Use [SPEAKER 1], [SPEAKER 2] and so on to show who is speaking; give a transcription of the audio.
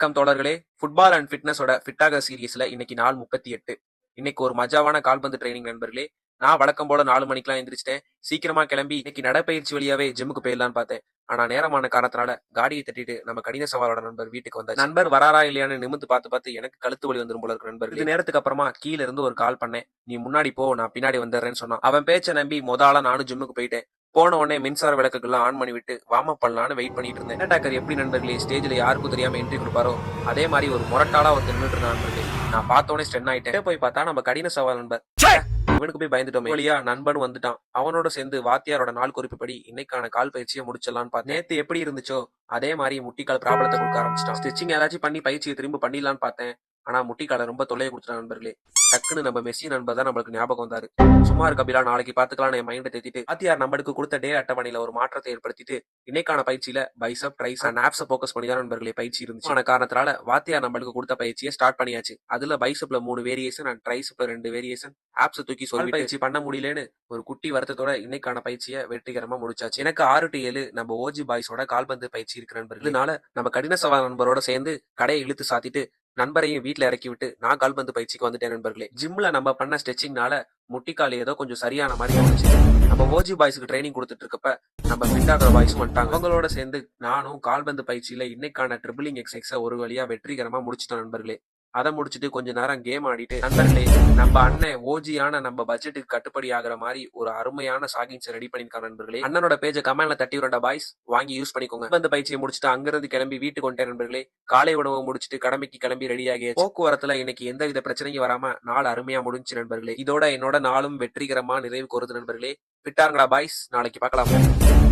[SPEAKER 1] வணக்கம் தோழர்களே. Football and ஃபிட்னஸோட ஃபிட்டாக சீரிஸ்ல இன்னைக்கு நாள் 38. இன்னைக்கு ஒரு மஜாவான கால்பந்து ட்ரைனிங் நண்பர்களே. நான் வழக்கம் போல 4 மணிக்கெல்லாம் எந்திரிச்சிட்டேன். சீக்கிரமா கிளம்பி இன்னைக்கு நடைப்பயிற்சி வழியாவே ஜிம்முக்கு போயிடலான்னு பார்த்தேன். ஆனா நேரமான காரணத்தினால காடியை தட்டிட்டு நம்ம கடின சவாலோட நண்பர் வீட்டுக்கு வந்தார். நண்பர் வராரா இல்லையான்னு நிமிந்து பார்த்து எனக்கு கழுத்து வலி வந்துரும் போல இருக்கு நண்பர். இது நேரத்துக்கு அப்புறமா கீழ இருந்து ஒரு கால் பண்ணேன். நீ முன்னாடி போ, நான் பின்னாடி வந்துடுறேன்னு சொன்னான். அவன் பேச்ச நம்பி ஆளா நானும் ஜிம்முக்கு போயிட்டேன். போன உடனே மின்சார விளக்குகள்லாம் ஆன் பண்ணி விட்டு வார்ம் அப் பண்ணலான்னு வெயிட் பண்ணிட்டு இருந்தேன். அட்டாக்கர் எப்படி நண்பர்களே ஸ்டேஜ்ல யாருக்கும் தெரியாம என்ட்ரி கொடுப்பாரோ அதே மாதிரி ஒரு முரட்டாளா வந்து நின்றுட்டு இருந்தான் நண்பர்களே. நான் பார்த்த உடனே ஸ்டென் ஆயிட்டேன். போய் பார்த்தா நம்ம கடின சவால் நண்பர். இவனுக்கு போய் பயந்துட்டோம். வழியா நண்பன் வந்துட்டான். அவனோட சேர்ந்து வாத்தியாரோட நாள் குறிப்புப்படி இன்னைக்கான கால் பயிற்சியை முடிச்சிடலான்னு பார்த்தேன். நேத்து எப்படி இருந்துச்சோ அதே மாதிரி முட்டிக்கால் ப்ராப்ளத்தை கொடுக்க ஆரம்பிச்சிட்டான். ஸ்டிச்சிங் ஏதாச்சும் பண்ணி பயிற்சியை திரும்ப பண்ணிடலான்னு பார்த்தேன். ஆனா முட்டிக்கால ரொம்ப தொல்லையை கொடுத்துட்டான் நண்பர்களே. டக்குன்னு நம்ம மெஸ்ஸி நண்பர் தான் நம்மளுக்கு ஞாபகம் வந்தாரு. சும்மா கபிலா, நாளைக்கு பாத்துக்கலாம் என் மைண்டை தேத்திட்டு வாத்தியார் நம்மளுக்கு கொடுத்த டே அட்டவணையில ஒரு மாற்றத்தை ஏற்படுத்திட்டு இன்னைக்கான பயிற்சியில பைசப், ட்ரைஸ் அண்ட் ஆப்ஸை போக்கஸ் பண்ணி தான் நண்பர்களே பயிற்சி இருந்துச்சு. ஆன காரணத்தினால வாத்தியார் நம்மளுக்கு கொடுத்த பயிற்சியை ஸ்டார்ட் பண்ணியாச்சு. அதுல பைசப்ல 3 வேரியேஷன் அண்ட் ட்ரைசப்ல 2 வேரியேஷன், ஆப்ஸ் தூக்கி சொல்லி பயிற்சி பண்ண முடியலன்னு ஒரு குட்டி வருத்தத்தோட இன்னைக்கான பயிற்சியை வெற்றிகரமா முடிச்சாச்சு. எனக்கு 6 to 7 நம்ம ஓஜி பாய்ஸோட கால்பந்து பயிற்சி இருக்கு நண்பர்கள். இதனால நம்ம கடின சவால் நண்பரோட சேர்ந்து கடையை இழுத்து சாத்திட்டு நண்பரையும் வீட்டுல இறக்கி விட்டு நான் கால்பந்து பயிற்சிக்கு வந்துட்டேன் நண்பர்களே. ஜிம்ல நம்ம பண்ண ஸ்ட்ரெச்சிங்னால முட்டிக்கால் ஏதோ கொஞ்சம் சரியான மாதிரி தோணுச்சு. நம்ம ஓஜி பாய்ஸ்க்கு ட்ரைனிங் கொடுத்துட்டு இருக்கப்ப நம்ம ஃபிட்டாகிற பாய்ஸும் வந்துட்டாங்க. அவங்களோட சேர்ந்து நானும் கால்பந்து பயிற்சியில இன்னைக்கான ட்ரிபிளிங் எக்ஸசைஸை ஒரு வழியா வெற்றிகரமா முடிச்சிட்டோம் நண்பர்களே. அதை முடிச்சுட்டு கொஞ்ச நேரம் கேம் ஆடிட்டு நண்பர்களே நம்ம அண்ணன் ஓஜியான நம்ம பட்ஜெட்டுக்கு கட்டுப்படி ஆகிற மாதிரி ஒரு அருமையான சாகிங்ஸ் ரெடி பண்ணிருக்காங்க நண்பர்களே. அண்ணனோட பேஜை கமெண்ட்ல தட்டி விடுற பாய்ஸ் வாங்கி யூஸ் பண்ணிக்கோங்க. அந்த பயிற்சியை முடிச்சுட்டு அங்கிருந்து கிளம்பி வீட்டுக்கு வந்துட்டேன் நண்பர்களே. காலை உணவு முடிச்சுட்டு கடமைக்கு கிளம்பி ரெடி ஆகிய போக்குவரத்துல இன்னைக்கு எந்த வித பிரச்சனையும் வராம நாள் அருமையா முடிஞ்சு நண்பர்களே. இதோட என்னோட நாளும் வெற்றிகரமா நிறைவு கோருது நண்பர்களே. ஃபிட்டாங்களா பாய்ஸ்? நாளைக்கு பார்க்கலாம்.